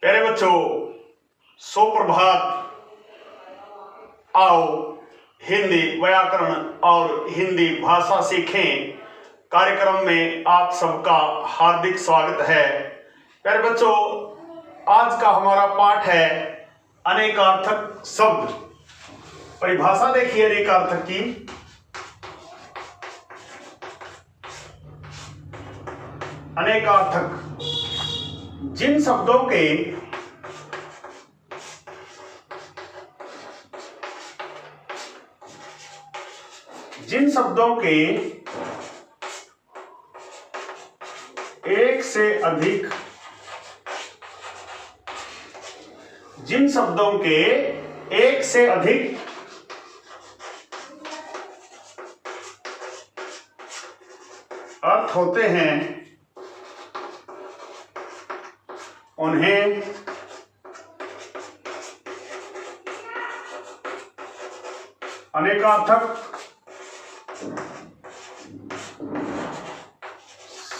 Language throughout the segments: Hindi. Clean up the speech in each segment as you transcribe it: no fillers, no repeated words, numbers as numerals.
प्यारे बच्चों, सुप्रभात। आओ हिंदी व्याकरण और हिंदी भाषा सीखें कार्यक्रम में आप सबका हार्दिक स्वागत है। प्यारे बच्चों, आज का हमारा पाठ है अनेकार्थक शब्द। परिभाषा देखिए अनेकार्थक की। अनेकार्थक जिन शब्दों के एक से अधिक अर्थ होते हैं उन्हें अनेकार्थक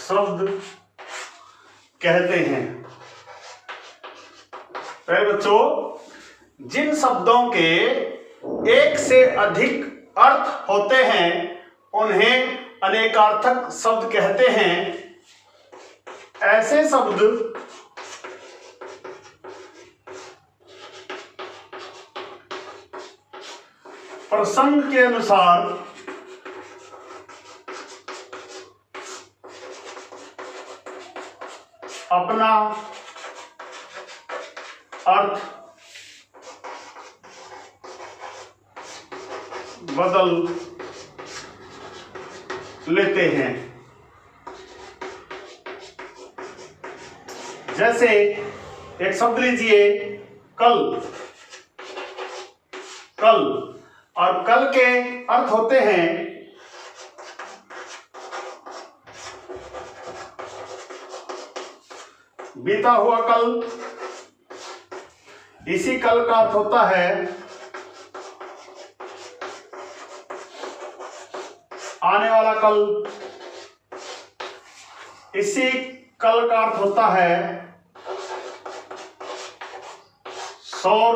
शब्द कहते हैं। पहले बच्चों, जिन शब्दों के एक से अधिक अर्थ होते हैं उन्हें अनेकार्थक शब्द कहते हैं। ऐसे शब्द प्रसंग के अनुसार अपना अर्थ बदल लेते हैं। जैसे एक शब्द लीजिए कल। और कल के अर्थ होते हैं बीता हुआ कल। इसी कल का अर्थ होता है आने वाला कल। इसी कल का अर्थ होता है सौर।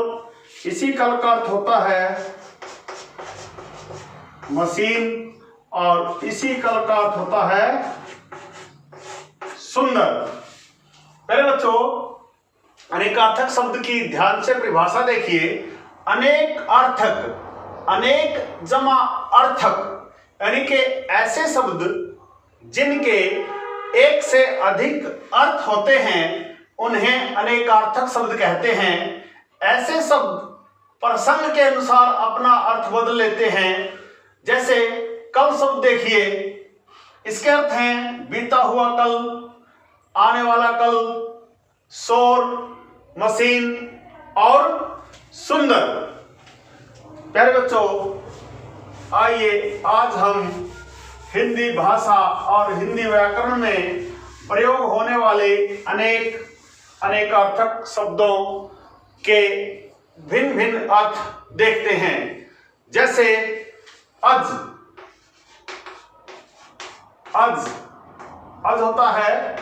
इसी कल का अर्थ होता है मशीन। और इसी कल का अर्थ होता है सुंदर। पहले बच्चों, अनेकार्थक शब्द की ध्यान से परिभाषा देखिए। अनेक अर्थक, अनेक जमा अर्थक यानी कि ऐसे शब्द जिनके एक से अधिक अर्थ होते हैं उन्हें अनेकार्थक शब्द कहते हैं। ऐसे शब्द प्रसंग के अनुसार अपना अर्थ बदल लेते हैं। जैसे कल शब्द देखिए, इसके अर्थ हैं बीता हुआ कल, आने वाला कल, सौर, मशीन और सुंदर। प्यारे बच्चों, आइए आज हम हिंदी भाषा और हिंदी व्याकरण में प्रयोग होने वाले अनेकार्थक शब्दों के भिन्न भिन्न अर्थ देखते हैं। जैसे अज होता है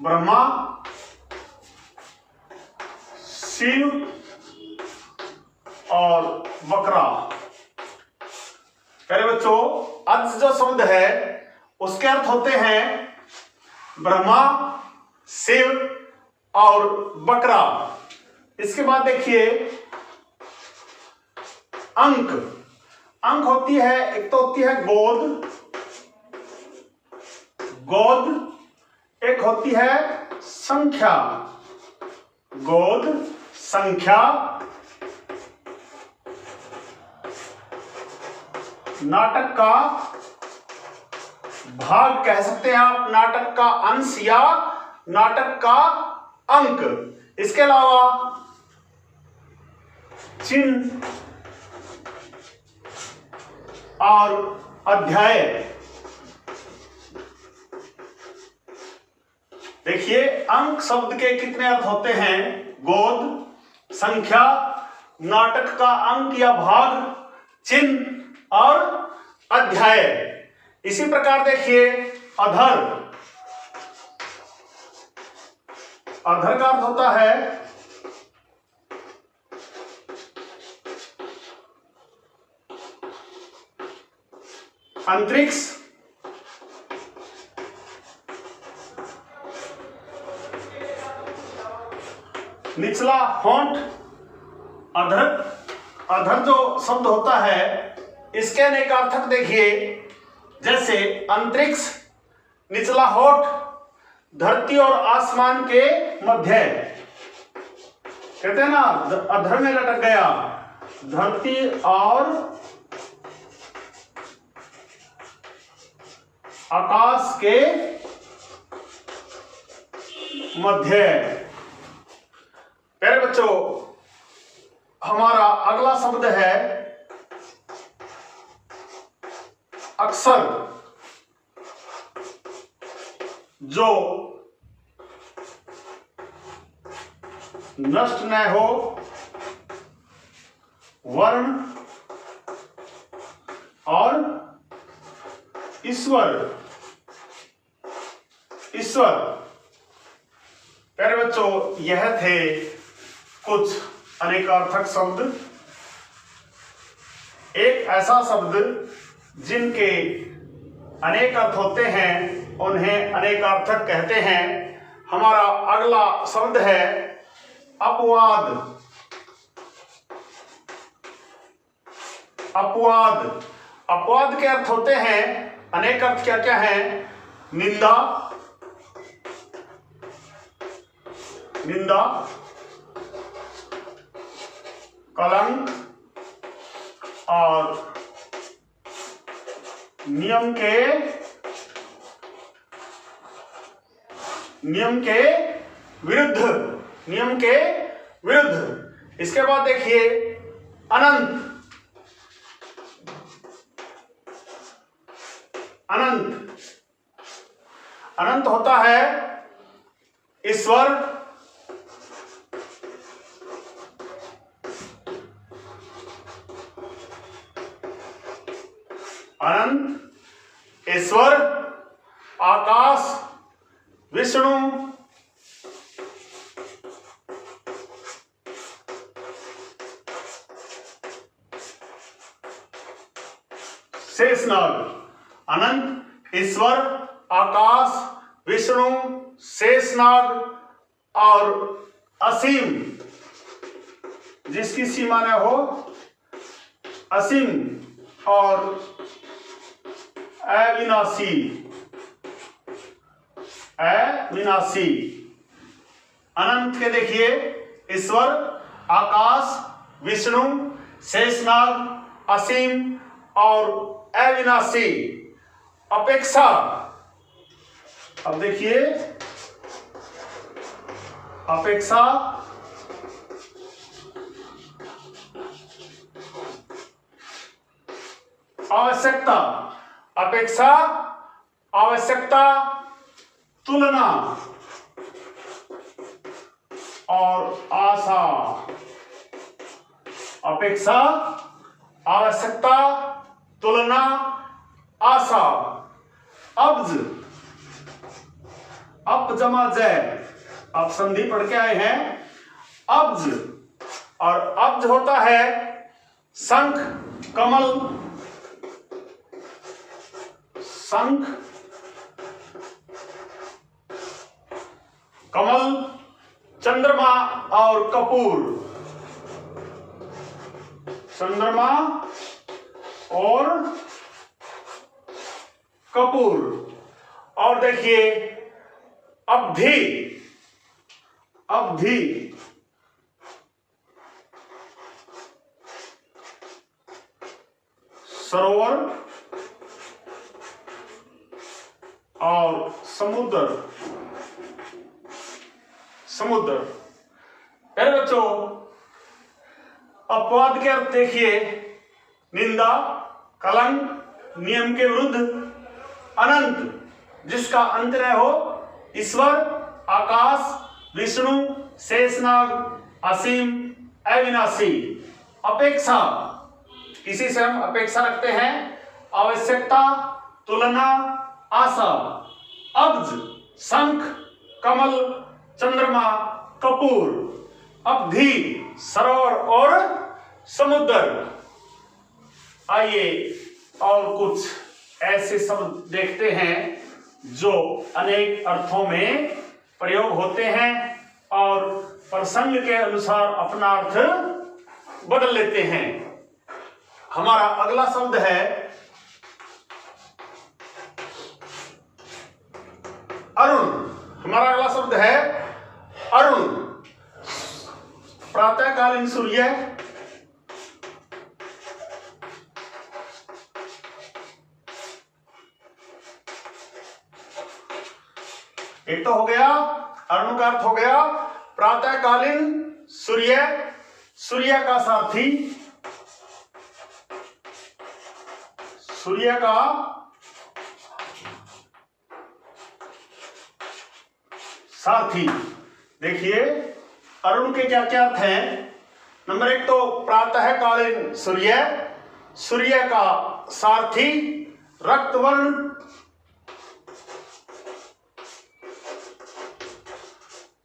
ब्रह्मा, शिव और बकरा। पहले बच्चों, अज जो शब्द है उसके अर्थ होते हैं ब्रह्मा, शिव और बकरा। इसके बाद देखिए अंक होती है, एक तो होती है गोद, एक होती है संख्या। नाटक का भाग कह सकते हैं आप, नाटक का अंश या नाटक का अंक। इसके अलावा चिन्ह और अध्याय। देखिए अंक शब्द के कितने अर्थ होते हैं? गोद, संख्या, नाटक का अंक या भाग, चिन्ह और अध्याय। इसी प्रकार देखिए अधर अधर का अर्थ होता है अंतरिक्ष, निचला होंठ। अधर, अधर जो शब्द होता है इसके अनेक अर्थक देखिए, जैसे अंतरिक्ष, निचला होंठ, धरती और आसमान के मध्य। कहते हैं ना अधर में लटक गया, धरती और आकाश के मध्य। प्यारे बच्चों, हमारा अगला शब्द है अक्सर, जो नष्ट न हो, वर्ण और ईश्वर। ईश्वर। प्यारे बच्चों, यह थे कुछ अनेकार्थक शब्द। एक ऐसा शब्द जिनके अनेक अर्थ होते हैं उन्हें अनेकार्थक कहते हैं। हमारा अगला शब्द है अपवाद। अपवाद। अपवाद के अर्थ होते हैं, अनेक अर्थ क्या क्या है? निंदा, निंदा, कलंक और नियम के विरुद्ध। नियम के विरुद्ध। इसके बाद देखिए अनंत। अनंत। अनंत होता है ईश्वर, अनंत ईश्वर, आकाश, विष्णु, शेषनाग। अनंत, ईश्वर, आकाश, विष्णु, शेषनाग और असीम, जिसकी सीमा न हो, असीम और अविनाशी। अविनाशी। अनंत के देखिए ईश्वर, आकाश, विष्णु, शेषनाग, असीम और अविनाशी। अपेक्षा। अब देखिए अपेक्षा, आवश्यकता। अपेक्षा, आवश्यकता, तुलना और आशा। अपेक्षा, आवश्यकता, तुलना, आशा। अब्ज। अप जमा जय। आप संधि पढ़ के आए हैं। अब्ज। और अब्ज होता है शंख, कमल, शंख, कमल, चंद्रमा और कपूर। चंद्रमा और कपूर। और देखिए अवधि। अवधि। सरोवर और समुद्र। समुद्र। अरे बच्चों, अपवाद के अर्थ देखिए, निंदा, कलंक, नियम के विरुद्ध, अनंत, जिसका अंत न हो, ईश्वर, आकाश, विष्णु, शेषनाग, असीम, अविनाशी। अपेक्षा, किसी से हम अपेक्षा रखते हैं। आवश्यकता, तुलना, आशा। अब्ज, शंख, कमल, चंद्रमा, कपूर। अब धी, सरोवर और समुद्र। आइए और कुछ ऐसे शब्द देखते हैं जो अनेक अर्थों में प्रयोग होते हैं और प्रसंग के अनुसार अपना अर्थ बदल लेते हैं। हमारा अगला शब्द है अरुण। हमारा अगला शब्द है अरुण। प्रातःकालीन सूर्य, एक तो हो गया अरुण का अर्थ हो गया प्रातःकालीन सूर्य, सूर्य का सारथी, सूर्य का सारथी। देखिए अरुण के क्या क्या अर्थ हैं। नंबर एक तो प्रातःकालीन सूर्य, सूर्य का सारथी, रक्तवर्ण,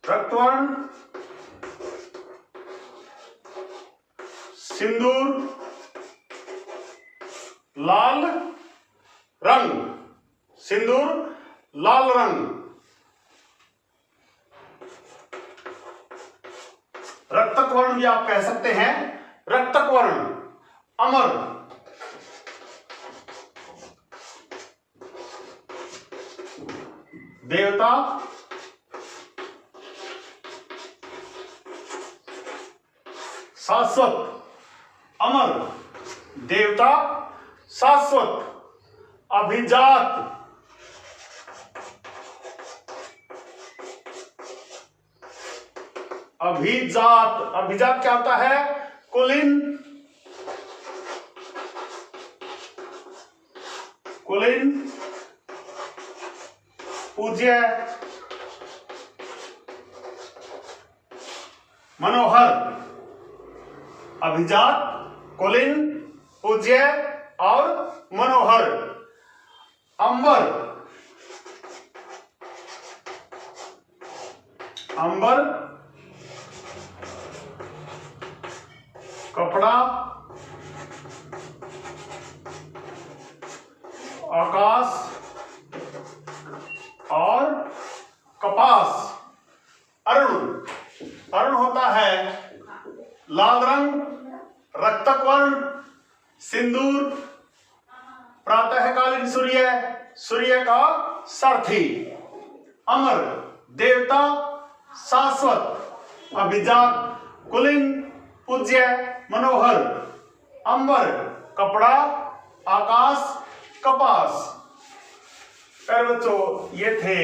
रक्तवर्ण, सिंदूर, लाल रंग, सिंदूर लाल रंग, रक्तक वर्ण भी आप कह सकते हैं, रक्तक वर्ण, अमर, देवता, शाश्वत, अमर, देवता, शाश्वत, अभिजात, अभिजात, अभिजात क्या होता है? कुलीन, कुलीन, पूज्य, मनोहर, अभिजात, कुलीन, पूज्य और मनोहर। अंबर, अंबर कपड़ा, आकाश और कपास। अरुण, अरुण होता है लाल रंग, रक्तक वर्ण, सिंदूर, प्रातःकालीन सूर्य, सूर्य का सारथी, अमर, देवता, शाश्वत, अभिजात, कुलीन, पूज्य, मनोहर, अंबर, कपड़ा, आकाश, कपास। प्यारे बच्चों, ये थे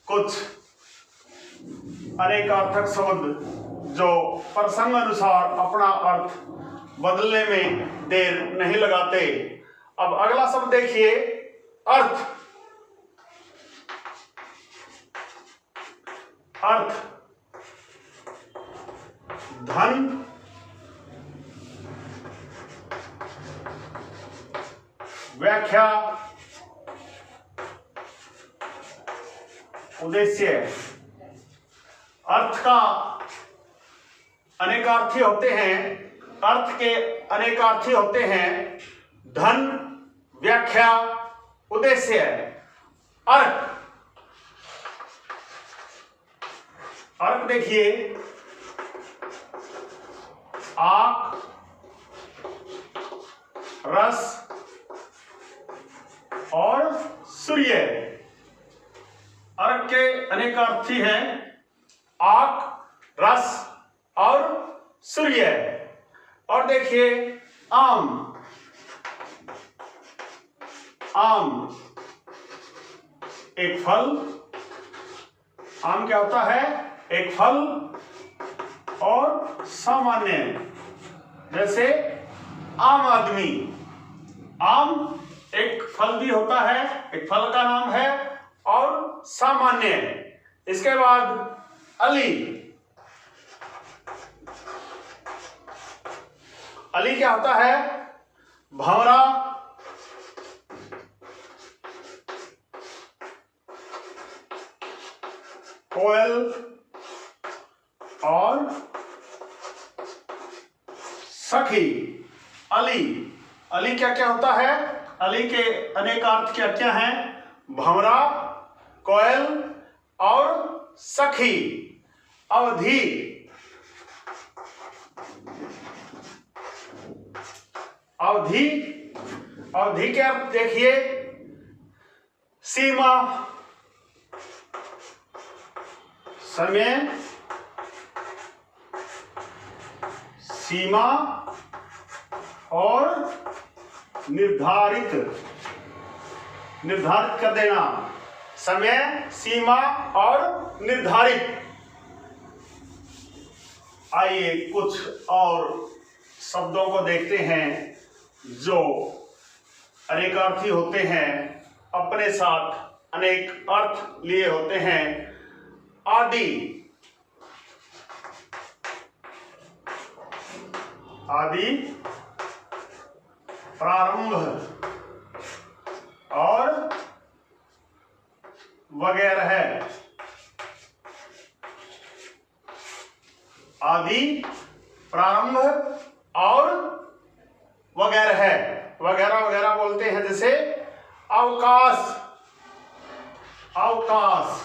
कुछ अनेकार्थक शब्द जो प्रसंग अनुसार अपना अर्थ बदलने में देर नहीं लगाते। अब अगला शब्द देखिए, अर्थ। अर्थ, धन, व्याख्या, उद्देश्य। अर्थ का अनेकार्थी होते हैं, अर्थ के अनेकार्थी होते हैं धन, व्याख्या, उद्देश्य। अर्क, अर्क देखिए, आंख, रस और सूर्य। अर्क के अनेकार्थी हैं आंख, रस और सूर्य। और देखिए आम, आम एक फल। आम क्या होता है? एक फल और सामान्य, जैसे आम आदमी। आम एक फल भी होता है, एक फल का नाम है, और सामान्य। इसके बाद अली। अली क्या होता है? भंवरा, कोयल और सखी। अली, अली क्या क्या होता है? अली के अनेक अर्थ क्या क्या हैं? भंवरा, कोयल और सखी। अवधि, अवधि, अवधि के अर्थ देखिए, सीमा, समय, सीमा और निर्धारित, निर्धारित कर देना। समय, सीमा और निर्धारित। आइए कुछ और शब्दों को देखते हैं जो अनेकार्थी होते हैं, अपने साथ अनेक अर्थ लिए होते हैं। आदि, आदि प्रारंभ और वगैरह है। आदि प्रारंभ और वगैरह है। वगैरह वगैरह बोलते हैं, जैसे अवकाश, अवकाश,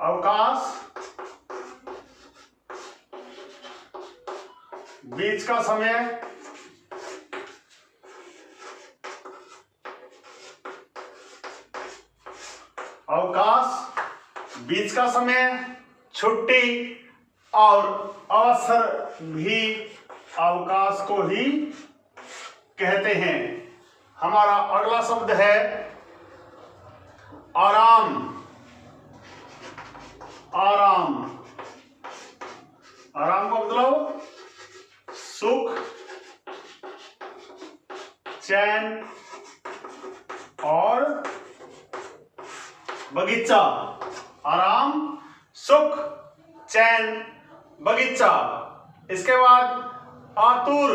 अवकाश, बीच का समय, अवकाश, बीच का समय, छुट्टी और अवसर भी अवकाश को ही कहते हैं। हमारा अगला शब्द है आराम, आराम। आराम का मतलब सुख, चैन और बगीचा। आराम, सुख, चैन, बगीचा। इसके बाद आतुर,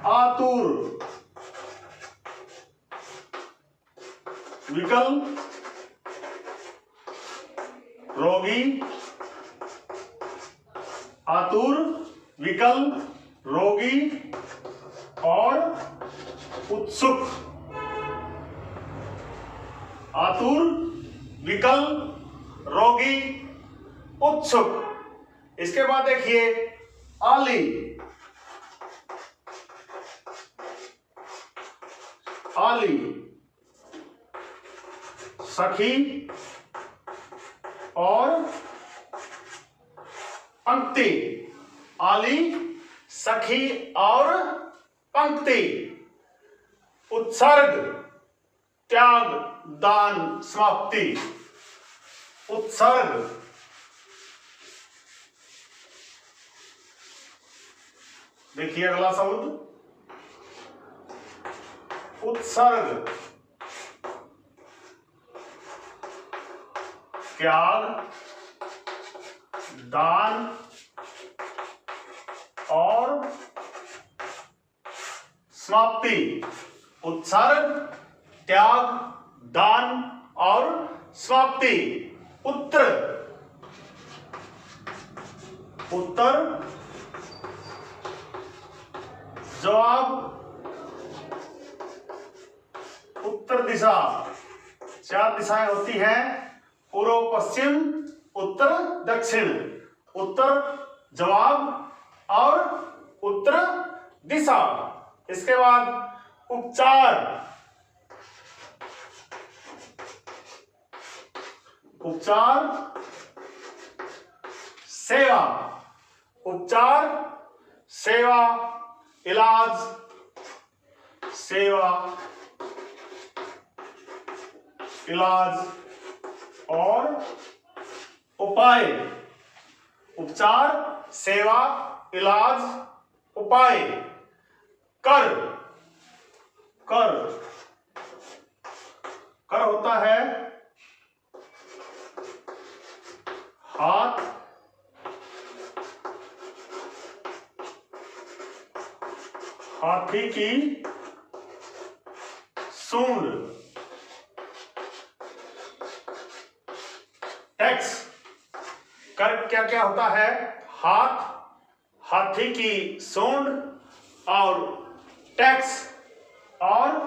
आतुर, विकल, रोगी, आतुर, विकल, रोगी और उत्सुक। आतुर, विकल, रोगी, उत्सुक। इसके बाद देखिए आली, आली, सखी और पंक्ति। आली, सखी और पंक्ति। उत्सर्ग, त्याग, दान, समाप्ति। उत्सर्ग, देखिए अगला शब्द उत्सर्ग, त्याग, दान और समाप्ति। उत्सर्ग, त्याग, दान और समाप्ति। उत्तर, उत्तर, जवाब, उत्तर दिशा। चार दिशाएं होती हैं, पूर्व, पश्चिम, उत्तर, दक्षिण। उत्तर, जवाब और उत्तर दिशा। इसके बाद उपचार, उपचार, सेवा। उपचार, सेवा, इलाज, सेवा, इलाज और उपाय। उपचार, सेवा, इलाज, उपाय। कर, कर, कर होता है हाथ, हाथी की सूंड। टैक्स कर क्या क्या होता है? हाथ, हाथी की सूंड और टैक्स और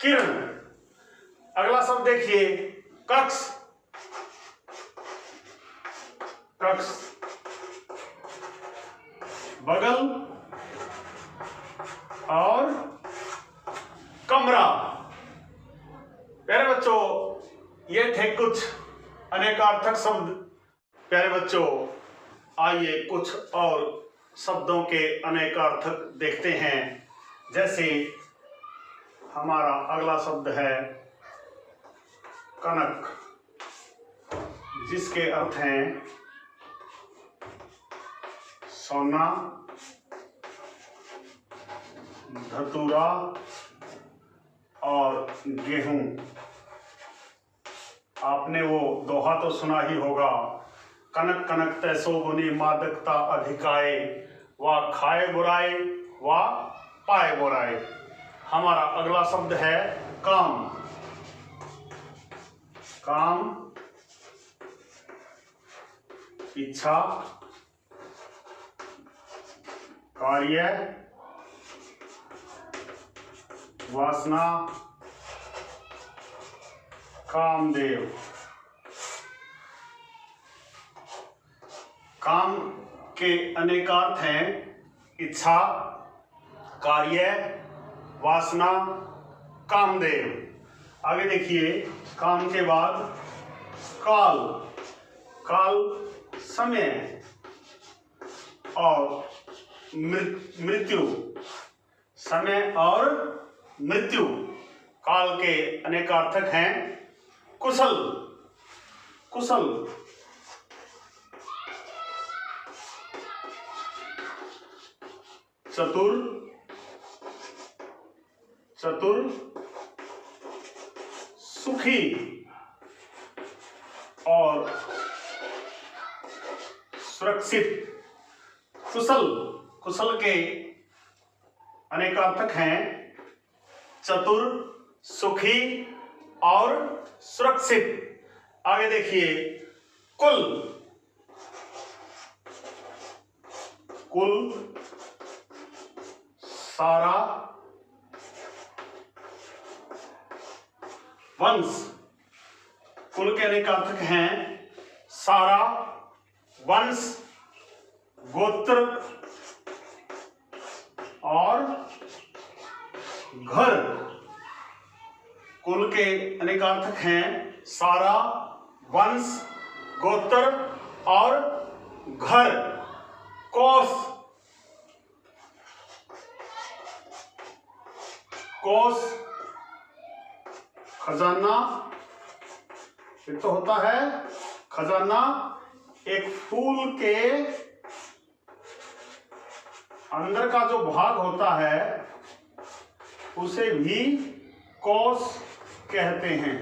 किरण। अगला शब्द देखिए, कक्ष। कक्ष बगल और कमरा। प्यारे बच्चों, ये थे कुछ अनेकार्थक शब्द। प्यारे बच्चों, आइए कुछ और शब्दों के अनेकार्थक देखते हैं। जैसे हमारा अगला शब्द है कनक, जिसके अर्थ हैं सोना, धतूरा और गेहूं। आपने वो दोहा तो सुना ही होगा, कनक कनक तैसो बुनी मादकता अधिकाए, वा खाए बुराए वा पाए बुराए। हमारा अगला शब्द है काम। काम इच्छा, कार्य, वासना, कामदेव। काम के अनेकार्थ हैं इच्छा, कार्य, वासना, कामदेव। आगे देखिए, काम के बाद काल। काल समय और मृत्यु। समय और मृत्यु। काल के अनेकार्थक हैं कुशल। कुशल चतुर, चतुर, सुखी और सुरक्षित। कुशल, कुशल के अनेकार्थक हैं चतुर, सुखी और सुरक्षित। आगे देखिए, कुल। कुल सारा, वंश। कुल के अनेकार्थक हैं सारा, वंश, गोत्र और घर। कुल के अनेकार्थक हैं सारा, वंश, गोत्र और घर। कोष। कोष खजाना। एक तो होता है खजाना, एक फूल के अंदर का जो भाग होता है उसे भी कोष कहते हैं।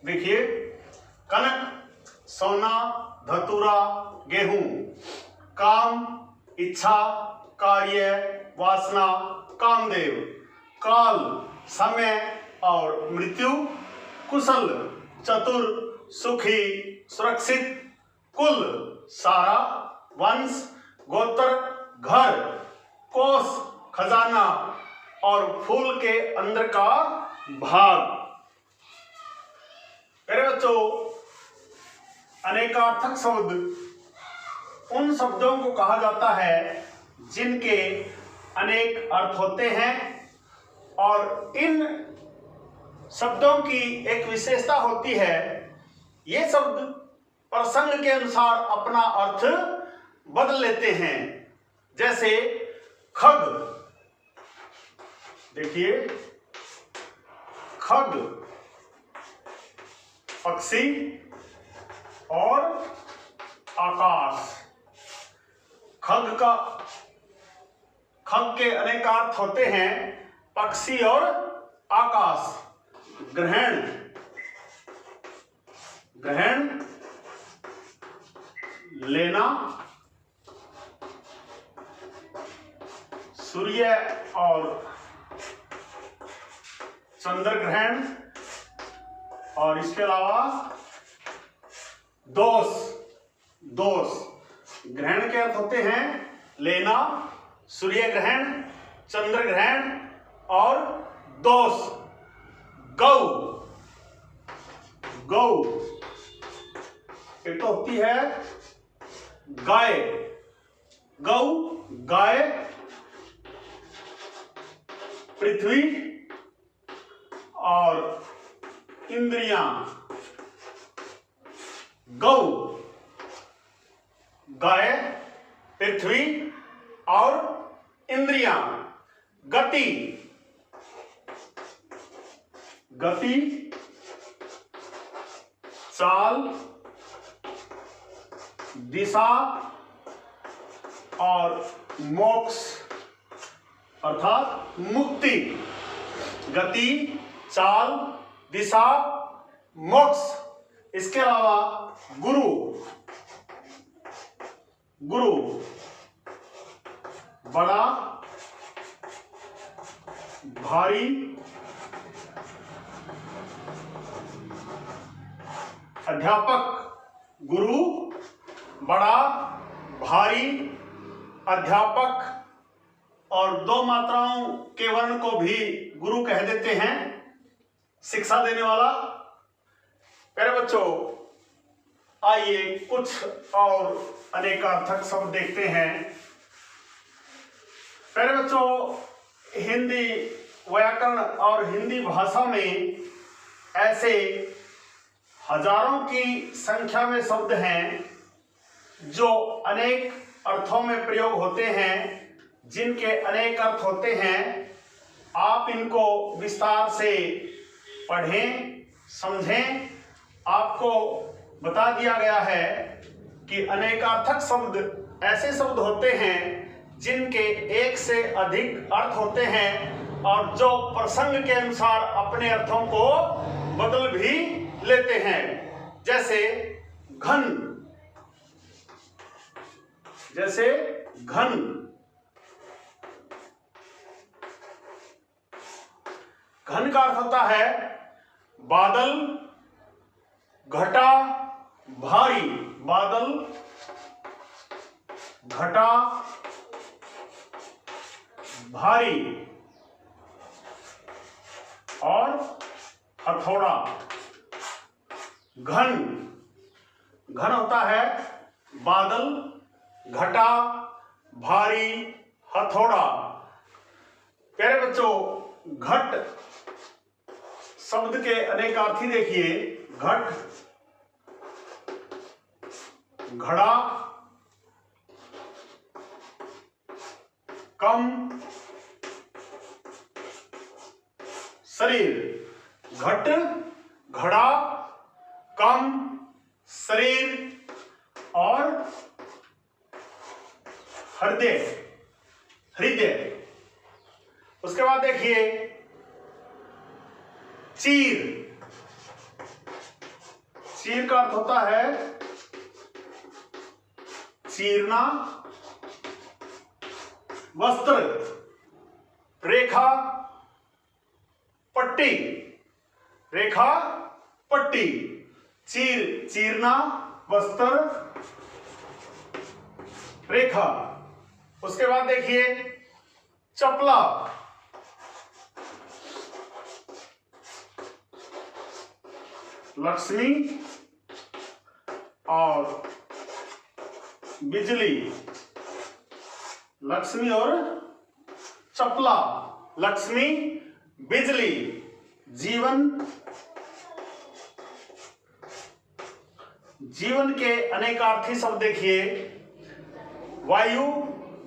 देखिए, कनक सोना, धतूरा गेहूं। काम इच्छा, कार्य, वासना, कामदेव। काल समय और मृत्यु। कुशल चतुर, सुखी, सुरक्षित। कुल सारा, वंश, गोत्र, घर। कोष खजाना और फूल के अंदर का भाग। मेरे बच्चों, अनेकार्थक शब्द उन शब्दों को कहा जाता है जिनके अनेक अर्थ होते हैं, और इन शब्दों की एक विशेषता होती है, ये शब्द प्रसंग के अनुसार अपना अर्थ बदल लेते हैं। जैसे खग। देखिए, खग पक्षी और आकाश। खग के अनेक अर्थ होते हैं पक्षी और आकाश। ग्रहण। ग्रहण लेना। सूर्य और चंद्र ग्रहण और इसके अलावा दोष। दोष ग्रहण के अर्थ होते हैं लेना, सूर्य ग्रहण, चंद्र ग्रहण और दोष। गौ, गौ एक तो होती है गाय, गौ गाय, पृथ्वी और इंद्रियां। गौ गाय, पृथ्वी और इंद्रियां। गति, गति चाल, दिशा और मोक्ष अर्थात मुक्ति। गति, चाल, दिशा, मोक्ष। इसके अलावा गुरु, गुरु बड़ा, भारी, अध्यापक। गुरु बड़ा, भारी, अध्यापक और दो मात्राओं के वर्ण को भी गुरु कह देते हैं, शिक्षा देने वाला। प्यारे बच्चों, आइए कुछ और अनेकार्थक शब्द देखते हैं। प्यारे बच्चों, हिंदी व्याकरण और हिंदी भाषा में ऐसे हजारों की संख्या में शब्द हैं जो अनेक अर्थों में प्रयोग होते हैं, जिनके अनेक अर्थ होते हैं। आप इनको विस्तार से पढ़ें, समझें। आपको बता दिया गया है कि अनेकार्थक शब्द ऐसे शब्द होते हैं जिनके एक से अधिक अर्थ होते हैं और जो प्रसंग के अनुसार अपने अर्थों को बदल भी लेते हैं। जैसे घन, जैसे घन, घन का अर्थ होता है बादल, घटा, भारी। बादल, घटा, भारी और हथौड़ा। घन, घन होता है बादल, घटा, भारी, हथौड़ा। प्यारे बच्चों, घट शब्द के अनेकार्थी देखिए। घट, घड़ा, कम, शरीर। घट, घड़ा, कम, शरीर और हृदय, हृदय। उसके बाद देखिए चीर। चीर का अर्थ होता है चीरना, वस्त्र, रेखा, पट्टी। रेखा, पट्टी। चीर, चीरना, वस्त्र, रेखा। उसके बाद देखिए चपला। लक्ष्मी और बिजली। लक्ष्मी और चपला। लक्ष्मी, बिजली, जीवन। जीवन के अनेकार्थी शब्द देखिए। वायु,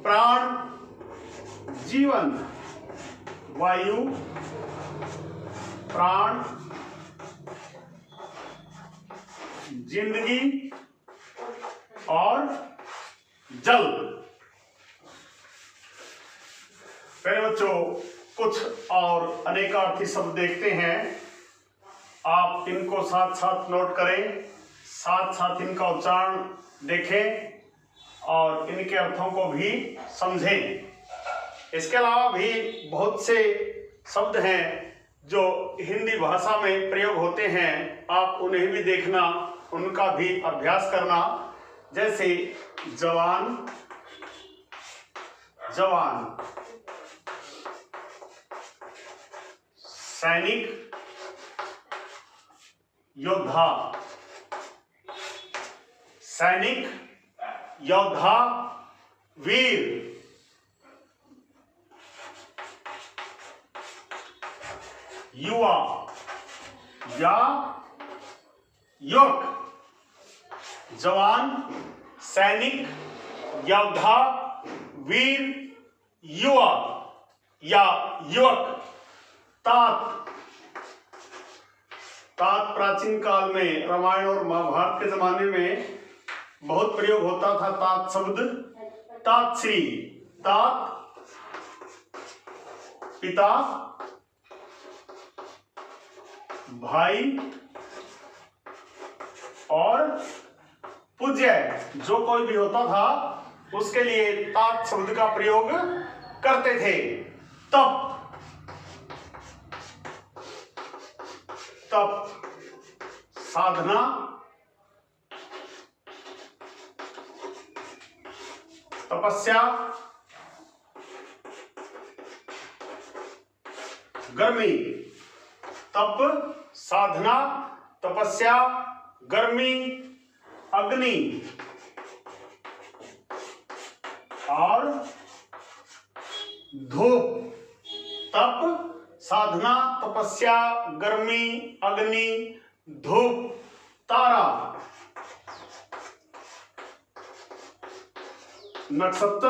प्राण, जीवन। वायु, प्राण, जिंदगी और जल। पहले बच्चों कुछ और अनेकार्थी शब्द देखते हैं। आप इनको साथ साथ नोट करें, साथ साथ इनका उच्चारण देखें और इनके अर्थों को भी समझें। इसके अलावा भी बहुत से शब्द हैं जो हिंदी भाषा में प्रयोग होते हैं आप उन्हें भी देखना, उनका भी अभ्यास करना। जैसे जवान, जवान, सैनिक, योद्धा, सैनिक, योद्धा, वीर, युवा या युवक, जवान, सैनिक, योद्धा, वीर, युवा या युवक। तात, तात प्राचीन काल में रामायण और महाभारत के जमाने में बहुत प्रयोग होता था। तात शब्द, तातश्री, तात पिता, भाई और पूज्य जो कोई भी होता था उसके लिए तात शब्द का प्रयोग करते थे। तप, तप, साधना, तपस्या, गर्मी, तप, साधना, तपस्या, गर्मी, अग्नि और धूप। तप, साधना, तपस्या, गर्मी, अग्नि, धूप, तारा, नक्षत्र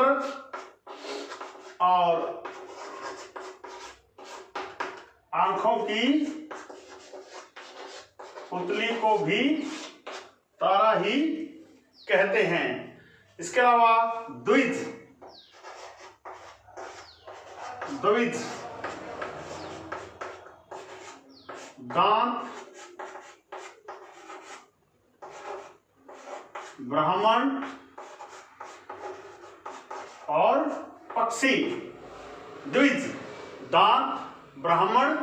और आंखों की पुतली को भी तारा ही कहते हैं। इसके अलावा द्विज, द्विज, दांत, ब्राह्मण और पक्षी। द्विज, दांत, ब्राह्मण,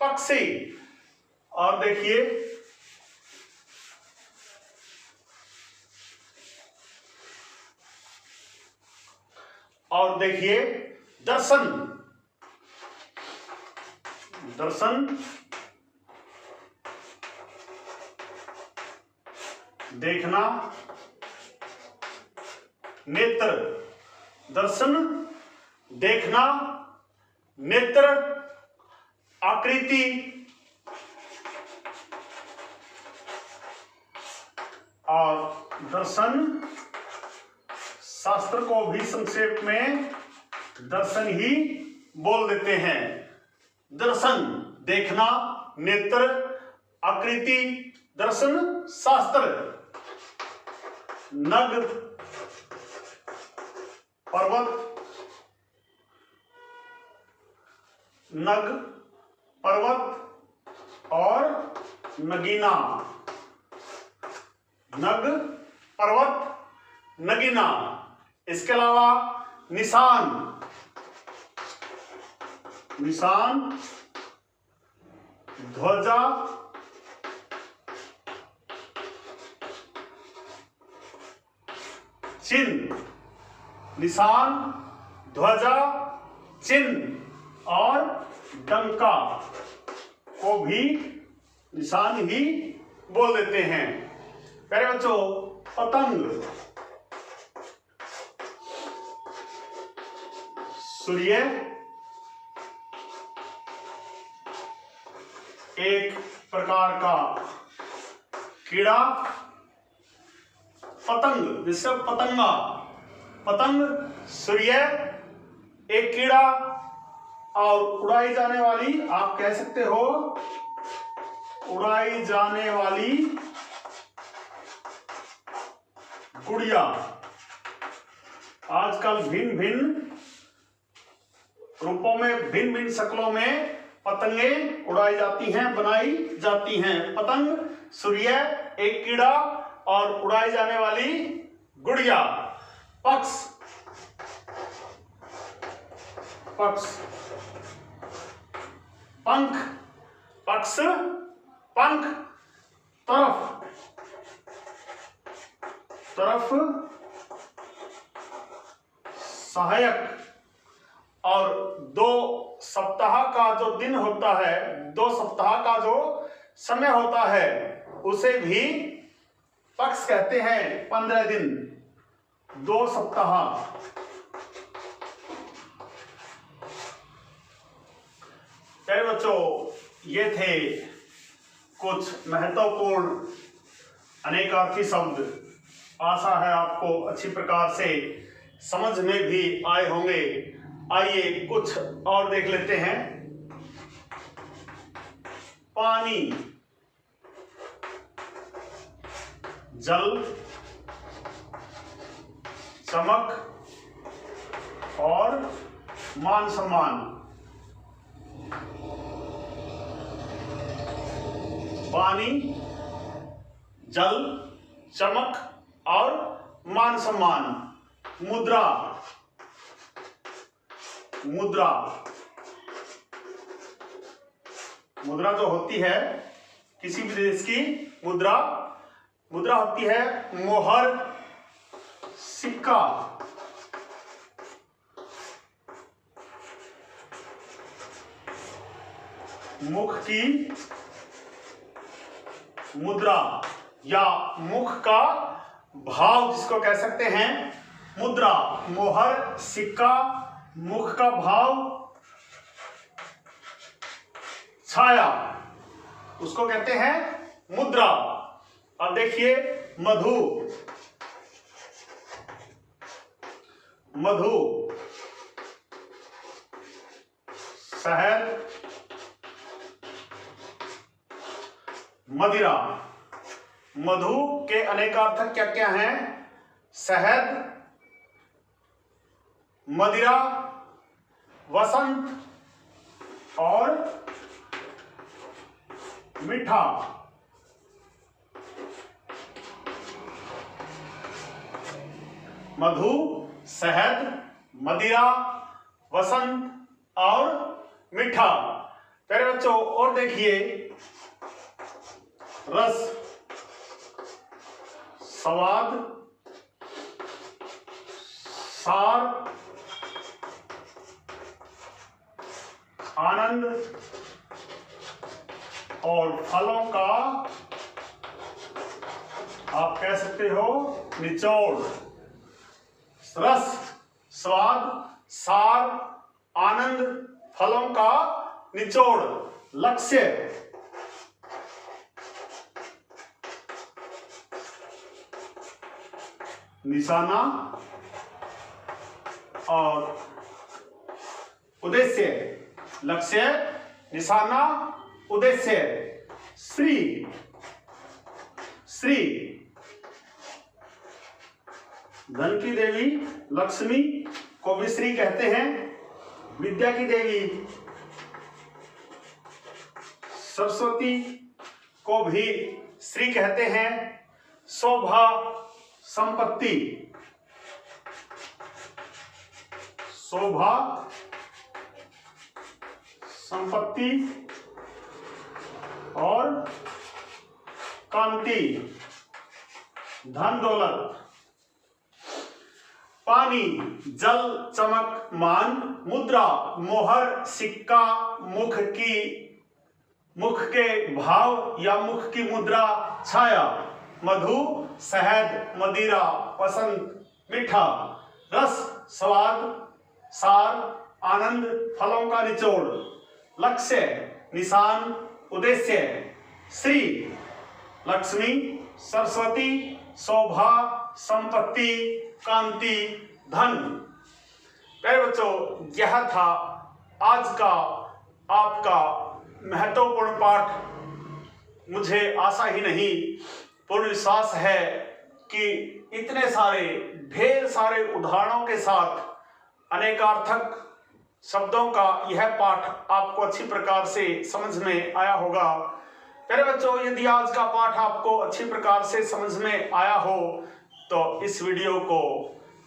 पक्षी। और देखिए दर्शन, दर्शन, देखना, नेत्र, दर्शन, देखना, नेत्र, आकृति, और दर्शन शास्त्र को भी संक्षेप में दर्शन ही बोल देते हैं। दर्शन, देखना, नेत्र, आकृति, दर्शन, शास्त्र। नग, पर्वत, नग, पर्वत और नगीना। नग, पर्वत, नगीना। इसके अलावा निशान, निशान, ध्वजा, चिन्ह, निशान, ध्वजा, चिन्ह और डंका को भी निशान ही बोल देते हैं। प्यारे बच्चों, पतंग, सूर्य, एक प्रकार का कीड़ा, पतंग जिससे पतंगा, पतंग, सूर्य, एक कीड़ा और उड़ाई जाने वाली, आप कह सकते हो उड़ाई जाने वाली गुड़िया। आजकल भिन्न भिन्न रूपों में, भिन्न भिन्न शक्लों में पतंगे उड़ाई जाती हैं, बनाई जाती हैं। पतंग, सूर्य, एक कीड़ा और उड़ाई जाने वाली गुड़िया। पक्ष, पक्ष, पंख, पक्ष, पंख, तरफ, तरफ, सहायक। और 2 सप्ताह का जो दिन होता है, 2 सप्ताह का जो समय होता है, उसे भी पक्ष कहते हैं। 15 दिन, 2 सप्ताह। प्यारे बच्चों, ये थे कुछ महत्वपूर्ण अनेकार्थी शब्द। आशा है आपको अच्छी प्रकार से समझ में भी आए होंगे। आइए कुछ और देख लेते हैं। पानी, जल, चमक और मान सम्मान। पानी, जल, चमक और मान सम्मान। मुद्रा, मुद्रा, मुद्रा जो होती है किसी भी देश की मुद्रा, मुद्रा होती है मोहर, सिक्का। मुख की मुद्रा या मुख का भाव जिसको कह सकते हैं मुद्रा। मोहर, सिक्का, मुख का भाव, छाया, उसको कहते हैं मुद्रा। अब देखिए मधु, मधु, शहद, मदिरा। मधु के अनेकार्थक क्या क्या हैं? शहद, मदिरा, वसंत और मीठा। मधु, शहद, मदिरा, वसंत और मीठा। प्यारे बच्चों, और देखिए रस, स्वाद, सार, आनंद और फलों का आप कह सकते हो निचोड़। रस, स्वाद, सार, आनंद, फलों का निचोड़। लक्ष्य, निशाना और उद्देश्य। लक्ष्य, निशाना, उद्देश्य। श्री, श्री, धन की देवी लक्ष्मी को भी श्री कहते हैं। विद्या की देवी सरस्वती को भी श्री कहते हैं। शोभा, संपत्ति, शोभा, संपत्ति और कांति, धन दौलत। पानी, जल, चमक, मान, मुद्रा, मोहर, सिक्का, मुख के भाव या मुख की मुद्रा, छाया। मधु, शहद, मदिरा, वसंत, मीठा। रस, स्वाद, सार, आनंद, फलों का निचोड़। लक्ष्य, निशान, उद्देश्य। श्री, लक्ष्मी, सरस्वती, शोभा, संपत्ति, कांति, धन। प्यारे बच्चों, यह था आज का आपका महत्वपूर्ण पाठ। मुझे आशा ही नहीं पूर्ण विश्वास है कि इतने सारे ढेर सारे उदाहरणों के साथ अनेकार्थक शब्दों का यह पाठ आपको अच्छी प्रकार से समझ में आया होगा। प्यारे बच्चों, यदि आज का पाठ आपको अच्छी प्रकार से समझ में आया हो तो इस वीडियो को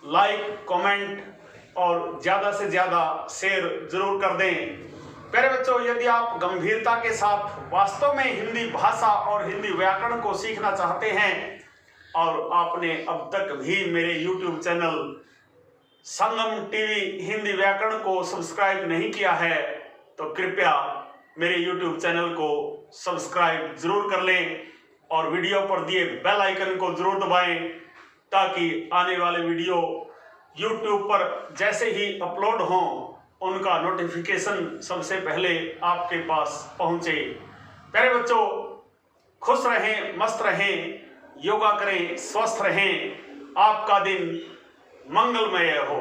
लाइक, कमेंट और ज़्यादा से ज़्यादा शेयर जरूर कर दें। प्यारे बच्चों, यदि आप गंभीरता के साथ वास्तव में हिंदी भाषा और हिंदी व्याकरण को सीखना चाहते हैं और आपने अब तक भी मेरे YouTube चैनल संगम टीवी हिंदी व्याकरण को सब्सक्राइब नहीं किया है तो कृपया मेरे YouTube चैनल को सब्सक्राइब जरूर कर लें और वीडियो पर दिए बेल आइकन को जरूर दबाएं ताकि आने वाले वीडियो YouTube पर जैसे ही अपलोड हों उनका नोटिफिकेशन सबसे पहले आपके पास पहुंचे। प्यारे बच्चों, खुश रहें, मस्त रहें, योगा करें, स्वस्थ रहें, आपका दिन मंगलमय हो।